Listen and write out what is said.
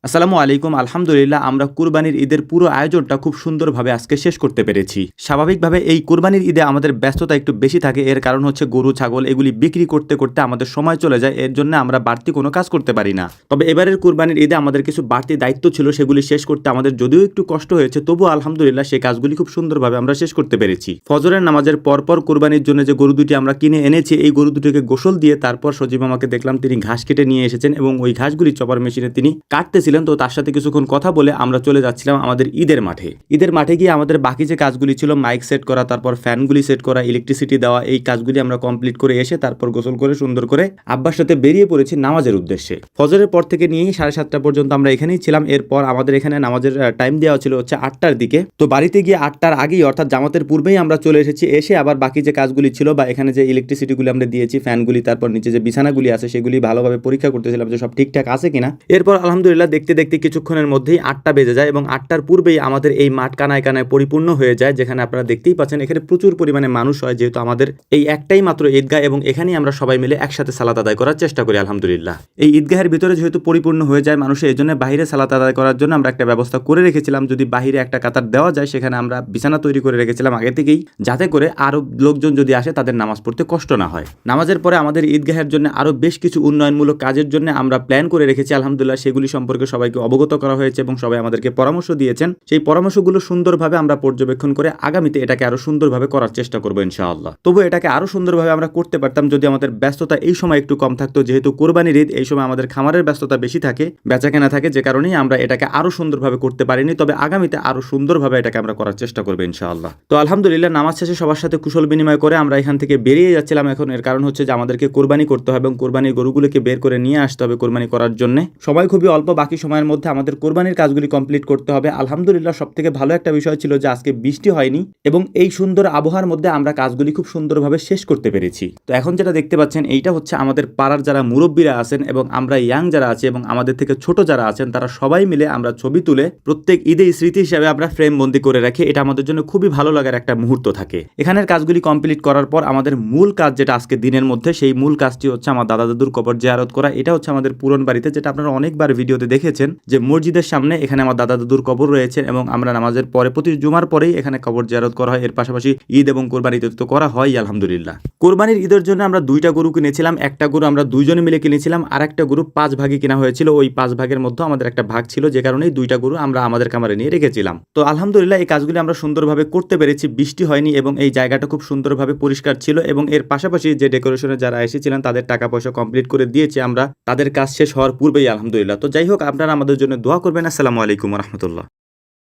আসসালামু আলাইকুম। আলহামদুলিল্লাহ আমরা কুরবানির ঈদের পুরো আয়োজনটা খুব সুন্দরভাবে আজকে শেষ করতে পেরেছি। স্বাভাবিকভাবে এই কুরবানির ঈদে আমাদের ব্যস্ততা একটু বেশি থাকে, এর কারণ হচ্ছে গরু ছাগল এগুলি বিক্রি করতে করতে আমাদের সময় চলে যায়, এর জন্য আমরা বাড়তি কোনো কাজ করতে পারি না। তবে এবারের কুরবানির ঈদে আমাদের কিছু বাড়তি দায়িত্ব ছিল, সেগুলি শেষ করতে আমাদের যদিও একটু কষ্ট হয়েছে, তবুও আলহামদুলিল্লাহ সেই কাজগুলি খুব সুন্দরভাবে আমরা শেষ করতে পেরেছি। ফজরের নামাজের পরপর কুরবানির জন্য যে গরু দুটি আমরা কিনে এনেছি, এই গরু দুটিকে গোসল দিয়ে তারপর সজীব আমাকে দেখলাম তিনি ঘাস কেটে নিয়ে এসেছেন এবং ওই ঘাসগুলি চপার মেশিনে তিনি কাটতেছিলেন। তো তার সাথে কিছুক্ষণ কথা বলে আমরা চলে যাচ্ছিলাম আমাদের ঈদের মাঠে। ঈদের মাঠে গিয়ে আমাদের বাকি যে কাজগুলি ছিল, মাইক সেট করা, তারপর ফ্যানগুলি সেট করা, ইলেকট্রিসিটি দেওয়া, এই কাজগুলি আমরা কমপ্লিট করে এসে তারপর গোসল করে সুন্দর করে আব্বার সাথে বেরিয়ে পড়েছি নামাজের উদ্দেশ্যে। ফজরের পর থেকে নিয়েই 7:30টা পর্যন্ত আমরা এখানেই ছিলাম। এরপর আমাদের এখানে নামাজের টাইম দেওয়া ছিল হচ্ছে 8টার দিকে। তো বাড়িতে গিয়ে 8টার আগেই অর্থাৎ জামাতের পূর্বেই আমরা চলে এসেছি। এসে আবার বাকি যে কাজগুলি ছিল বা এখানে যে ইলেকট্রিসিটিগুলি আমরা দিয়েছি, ফ্যানগুলি, তারপর নিচে যে বিছানাগুলি আছে সেগুলি ভালোভাবে পরীক্ষা করতেছিলাম যে সব ঠিকঠাক আছে কিনা। এরপর আলহামদুলিল্লাহ দেখতে দেখতে কিছুক্ষণের মধ্যেই 8টা বেজে যায় এবং 8টার পূর্বেই আমাদের এই মাঠ কানায় কানায় পরিপূর্ণ হয়ে যায়, যেখানে আপনারা দেখতেই পাচ্ছেন এখানে প্রচুর পরিমাণে মানুষ হয়, যেহেতু আমাদের এই একটাই মাত্র ঈদগাহ এবং এখানেই আমরা সবাই মিলে একসাথে সালাত আদায় করার চেষ্টা করি। আলহামদুলিল্লাহ এই ঈদগাহের ভিতরে যেহেতু পরিপূর্ণ হয়ে যায় মানুষের, এই জন্য বাইরে সালাত আদায় করার জন্য আমরা একটা ব্যবস্থা করে রেখেছিলাম, যদি বাইরে একটা কাতার দেওয়া যায় সেখানে আমরা বিছানা তৈরি করে রেখেছিলাম আগে থেকেই, যাতে করে আরো লোকজন যদি আসে তাদের নামাজ পড়তে কষ্ট না হয়। নামাজের পরে আমাদের ঈদগাহের জন্য আরো বেশ কিছু উন্নয়নমূলক কাজের জন্য আমরা প্ল্যান করে রেখেছি। আলহামদুলিল্লাহ সেগুলি সম্পর্কে সবাইকে অবগত করা হয়েছে এবং সবাই আমাদেরকে পরামর্শ দিয়েছেন। সেই পরামর্শগুলো সুন্দরভাবে আমরা পর্যবেক্ষণ করে আগামীতে এটাকে আরো সুন্দরভাবে করার চেষ্টা করবো ইনশাআল্লাহ। তবু এটাকে আরো সুন্দরভাবে আমরা করতে পারতাম যদি আমাদের ব্যস্ততা এই সময় একটু কম থাকতো, যেহেতু কোরবানির ঈদ, এই সময় আমাদের খামারের ব্যস্ততা বেশি থাকে, বেচাকেনা থাকে, যে কারণেই আমরা এটাকে আরো সুন্দরভাবে করতে পারিনি। তবে আগামীতে আরো সুন্দরভাবে এটাকে আমরা করার চেষ্টা করবো ইনশাআল্লাহ। তো আলহামদুলিল্লাহ নামাজ শেষে সবার সাথে কুশল বিনিময় করে আমরা এখান থেকে বেরিয়ে যাচ্ছিলাম এখন। এর কারণ হচ্ছে যে আমাদেরকে কোরবানি করতে হবে এবং কোরবানির গরুগুলোকে বের করে নিয়ে আসতে হবে কোরবানি করার জন্য। সময় খুবই অল্প, বাকি সময়ের মধ্যে আমাদের কোরবানির কাজগুলি কমপ্লিট করতে হবে। আলহামদুলিল্লাহ সবথেকে ভালো একটা বিষয় ছিল যে আজকে বৃষ্টি হয়নি এবং এই সুন্দর আবহাওয়ার মধ্যে আমরা কাজগুলি খুব সুন্দরভাবে শেষ করতে পেরেছি। তো এখন যেটা দেখতে পাচ্ছেন এইটা হচ্ছে আমাদের পাড়ার যারা মুরব্বীরা আছেন এবং আমরা ইয়াং যারা আছি এবং আমাদের থেকে ছোট যারা আছেন, তারা সবাই মিলে আমরা ছবি তুলে প্রত্যেক ঈদে স্মৃতি হিসেবে আমরা ফ্রেম বন্দি করে রাখি। এটা আমাদের জন্য খুবই ভালো লাগার একটা মুহূর্ত থাকে। এখানের কাজগুলি কমপ্লিট করার পর আমাদের মূল কাজ যেটা আজকে দিনের মধ্যে, সেই মূল কাজটি হচ্ছে আমার দাদা দাদুর কবর জিয়ারত করা। এটা হচ্ছে আমাদের পুরন বাড়িতে, যেটা আপনারা অনেকবার ভিডিওতে দেখেছেন যে মসজিদের সামনে এখানে আমার দাদা দাদুর কবর রয়েছে এবং আমরা নামাজের পরে প্রতি জুমার পরেই এখানে কবর জিয়ারত করা হয়। এর পাশাপাশি ঈদ এবং কোরবানি ঈদ তো করা হয় আলহামদুলিল্লাহ। কোরবানির ঈদের জন্য আমরা 2টা গরু কিনেছিলাম। একটা গরু আমরা 2জনে মিলে কিনেছিলাম, আর একটা গরু 5 ভাগে কেনা হয়েছিল। ওই 5 ভাগের মধ্যে আমাদের একটা ভাগ ছিল, যে কারণেই 2টা গরু আমরা আমাদের খামারে নিয়ে রেখেছিলাম। তো আলহামদুলিল্লাহ এই কাজগুলি আমরা সুন্দরভাবে করতে পেরেছি, বৃষ্টি হয়নি এবং এই জায়গাটা খুব সুন্দরভাবে পরিষ্কার ছিল এবং এর পাশাপাশি যে ডেকোরেশনে যারা এসেছিলেন তাদের টাকা পয়সা কমপ্লিট করে দিয়েছি আমরা তাদের কাজ শেষ হওয়ার পূর্বেই আলহামদুলিল্লাহ। তো যাই হোক, আপনারা আমাদের জন্য দোয়া করবেন। আসসালামু আলাইকুম ওয়া রাহমাতুল্লাহ।